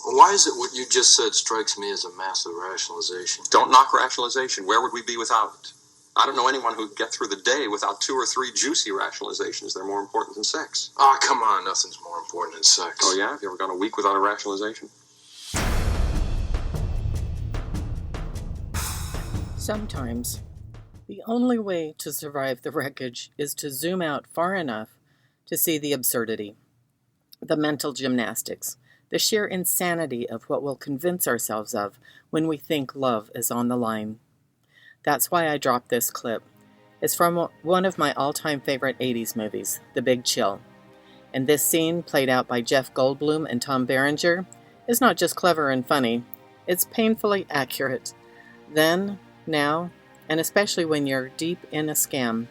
Why is it what you just said strikes me as a massive rationalization? Don't knock rationalization. Where would we be without it? I don't know anyone who'd get through the day without 2 or 3 juicy rationalizations. They're more important than sex. Oh, come on. Nothing's more important than sex. Oh, yeah? Have you ever gone a week without a rationalization? Sometimes, the only way to survive the wreckage is to zoom out far enough to see the absurdity, the mental gymnastics, the sheer insanity of what we'll convince ourselves of when we think love is on the line. That's why I dropped this clip. It's from one of my all-time favorite 80s movies, The Big Chill. And this scene, played out by Jeff Goldblum and Tom Berenger, is not just clever and funny, it's painfully accurate. Then, now, and especially when you're deep in a scam,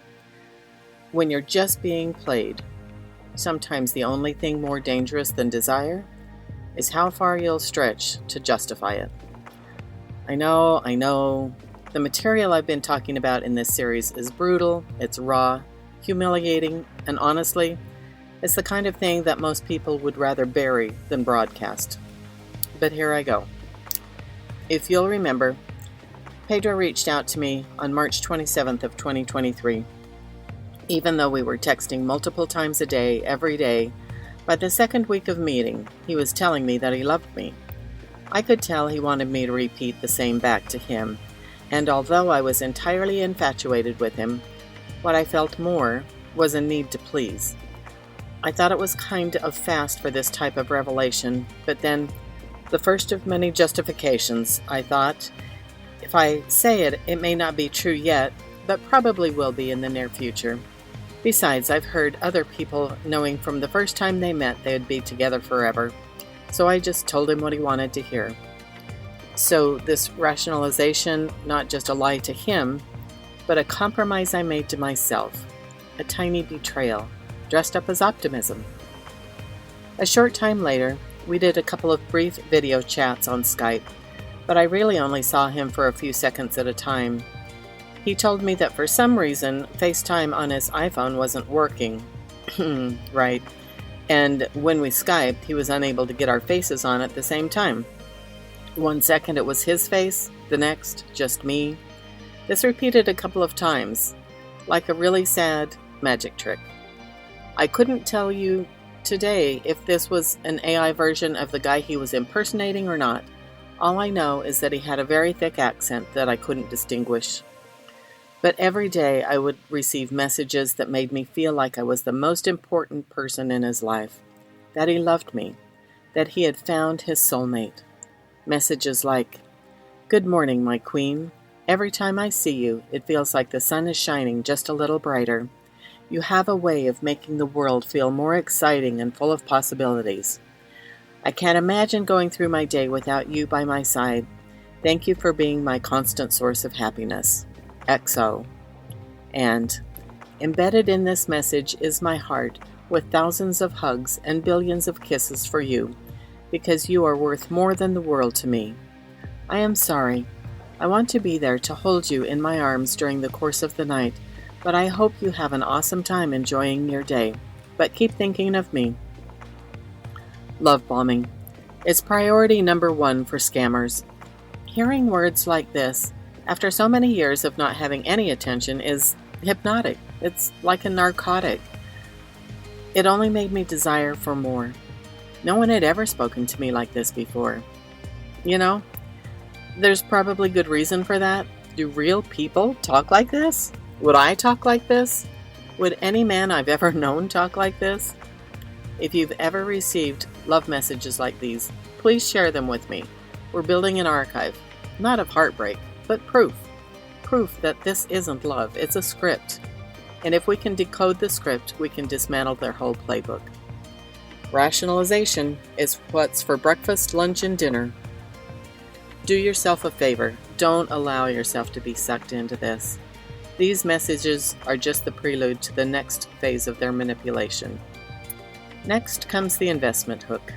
when you're just being played, sometimes the only thing more dangerous than desire is how far you'll stretch to justify it. I know, the material I've been talking about in this series is brutal, it's raw, humiliating, and honestly, it's the kind of thing that most people would rather bury than broadcast. But here I go. If you'll remember, Pedro reached out to me on March 27th of 2023. Even though we were texting multiple times a day, every day, by the second week of meeting, he was telling me that he loved me. I could tell he wanted me to repeat the same back to him, and although I was entirely infatuated with him, what I felt more was a need to please. I thought it was kind of fast for this type of revelation, but then, the first of many justifications, I thought, if I say it, it may not be true yet, but probably will be in the near future. Besides, I've heard other people knowing from the first time they met they'd be together forever, so I just told him what he wanted to hear. So this rationalization, not just a lie to him, but a compromise I made to myself, a tiny betrayal, dressed up as optimism. A short time later, we did a couple of brief video chats on Skype, but I really only saw him for a few seconds at a time. He told me that for some reason, FaceTime on his iPhone wasn't working. Right. And when we Skyped, he was unable to get our faces on at the same time. 1 second it was his face, the next, just me. This repeated a couple of times, like a really sad magic trick. I couldn't tell you today if this was an AI version of the guy he was impersonating or not. All I know is that he had a very thick accent that I couldn't distinguish. But every day I would receive messages that made me feel like I was the most important person in his life, that he loved me, that he had found his soulmate. Messages like, "Good morning, my queen. Every time I see you, it feels like the sun is shining just a little brighter. You have a way of making the world feel more exciting and full of possibilities. I can't imagine going through my day without you by my side. Thank you for being my constant source of happiness. XO." And embedded in this message is my heart with thousands of hugs and billions of kisses for you, because you are worth more than the world to me. I am sorry. I want to be there to hold you in my arms during the course of the night, but I hope you have an awesome time enjoying your day. But keep thinking of me. Love bombing. It's priority number 1 for scammers. Hearing words like this, after so many years of not having any attention, is hypnotic. It's like a narcotic. It only made me desire for more. No one had ever spoken to me like this before. You know, there's probably good reason for that. Do real people talk like this? Would I talk like this? Would any man I've ever known talk like this? If you've ever received love messages like these, please share them with me. We're building an archive, not of heartbreak, but proof. Proof that this isn't love, it's a script. And if we can decode the script, we can dismantle their whole playbook. Rationalization is what's for breakfast, lunch, and dinner. Do yourself a favor. Don't allow yourself to be sucked into this. These messages are just the prelude to the next phase of their manipulation. Next comes the investment hook.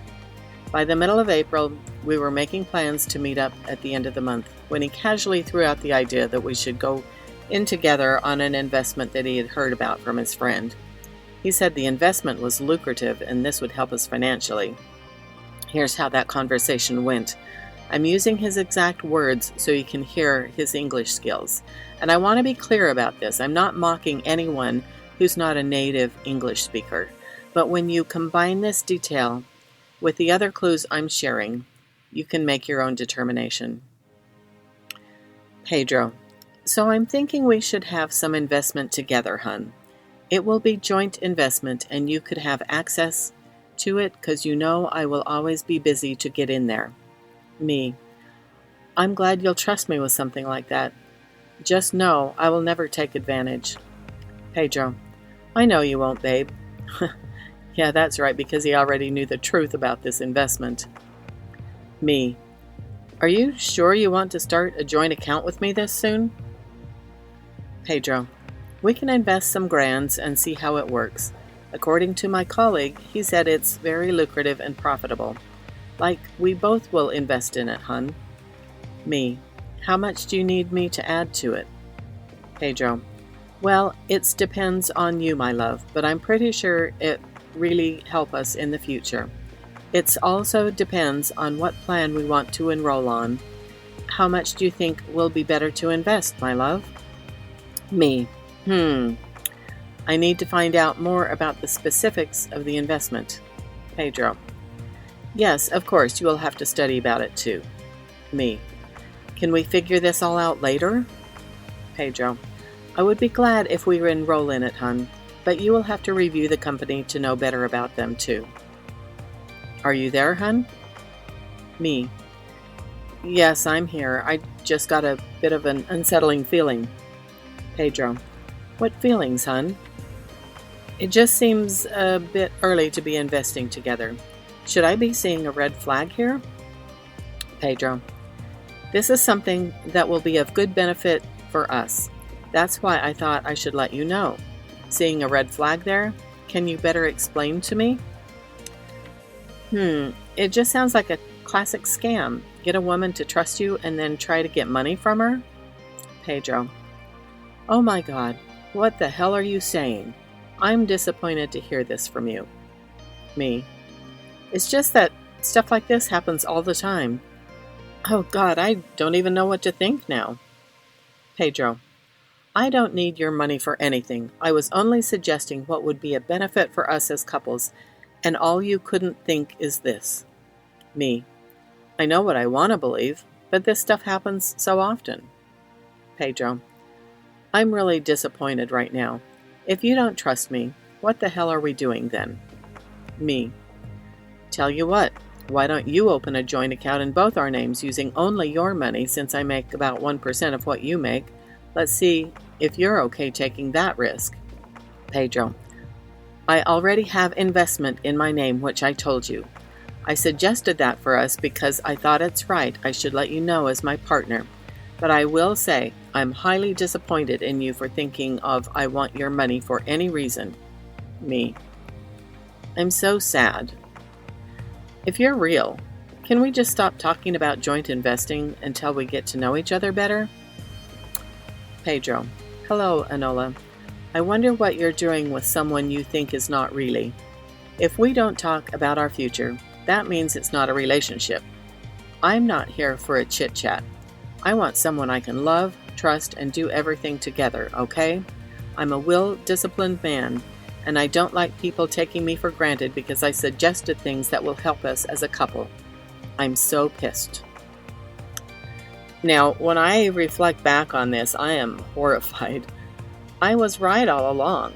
By the middle of April, we were making plans to meet up at the end of the month when he casually threw out the idea that we should go in together on an investment that he had heard about from his friend. He said the investment was lucrative and this would help us financially. Here's how that conversation went. I'm using his exact words so you can hear his English skills. And I want to be clear about this. I'm not mocking anyone who's not a native English speaker. But when you combine this detail with the other clues I'm sharing, you can make your own determination. Pedro: so I'm thinking we should have some investment together, hun. It will be joint investment and you could have access to it because you know I will always be busy to get in there. Me: I'm glad you'll trust me with something like that. Just know I will never take advantage. Pedro: I know you won't, babe. Yeah, that's right, because he already knew the truth about this investment. Me: are you sure you want to start a joint account with me this soon? Pedro: we can invest some grands and see how it works. According to my colleague, he said it's very lucrative and profitable. Like, we both will invest in it, hun. Me: how much do you need me to add to it? Pedro: well, it depends on you, my love, but I'm pretty sure it really help us in the future. It also depends on what plan we want to enroll on. How much do you think will be better to invest, my love? Me: I need to find out more about the specifics of the investment. Pedro: yes, of course, you will have to study about it too. Me: can we figure this all out later? Pedro: I would be glad if we enroll in it, hun, but you will have to review the company to know better about them too. Are you there, hun? Me: yes, I'm here. I just got a bit of an unsettling feeling. Pedro: what feelings, hun? It just seems a bit early to be investing together. Should I be seeing a red flag here? Pedro: this is something that will be of good benefit for us. That's why I thought I should let you know. Seeing a red flag there? Can you better explain to me? It just sounds like a classic scam. Get a woman to trust you and then try to get money from her? Pedro: oh my God, what the hell are you saying? I'm disappointed to hear this from you. Me: it's just that stuff like this happens all the time. Oh God, I don't even know what to think now. Pedro: I don't need your money for anything. I was only suggesting what would be a benefit for us as couples, and all you couldn't think is this. Me: I know what I want to believe, but this stuff happens so often. Pedro: I'm really disappointed right now. If you don't trust me, what the hell are we doing then? Me: tell you what, why don't you open a joint account in both our names using only your money, since I make about 1% of what you make. Let's see if you're okay taking that risk. Pedro: I already have investment in my name, which I told you. I suggested that for us because I thought it's right I should let you know as my partner. But I will say I'm highly disappointed in you for thinking of I want your money for any reason. Me: I'm so sad. If you're real, can we just stop talking about joint investing until we get to know each other better? Pedro: hello, Enola. I wonder what you're doing with someone you think is not really. If we don't talk about our future, that means it's not a relationship. I'm not here for a chit-chat. I want someone I can love, trust, and do everything together, okay? I'm a will-disciplined man, and I don't like people taking me for granted because I suggested things that will help us as a couple. I'm so pissed. Now, when I reflect back on this, I am horrified. I was right all along,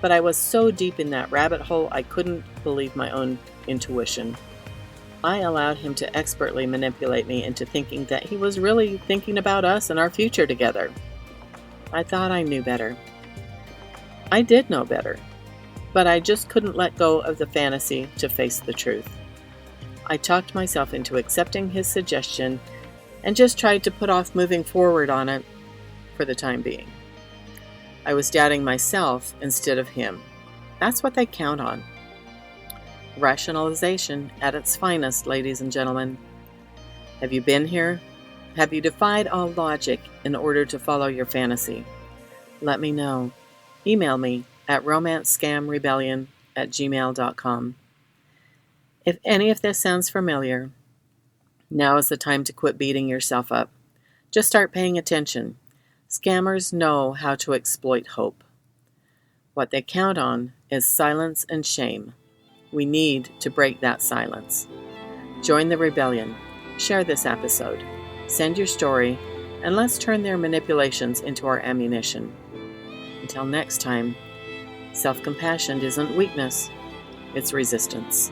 but I was so deep in that rabbit hole I couldn't believe my own intuition. I allowed him to expertly manipulate me into thinking that he was really thinking about us and our future together. I thought I knew better. I did know better, but I just couldn't let go of the fantasy to face the truth. I talked myself into accepting his suggestion and just tried to put off moving forward on it for the time being. I was doubting myself instead of him. That's what they count on. Rationalization at its finest, ladies and gentlemen. Have you been here? Have you defied all logic in order to follow your fantasy? Let me know. Email me at romancescamrebellion@gmail.com. If any of this sounds familiar, now is the time to quit beating yourself up. Just start paying attention. Scammers know how to exploit hope. What they count on is silence and shame. We need to break that silence. Join the rebellion. Share this episode. Send your story, and let's turn their manipulations into our ammunition. Until next time, self-compassion isn't weakness, it's resistance.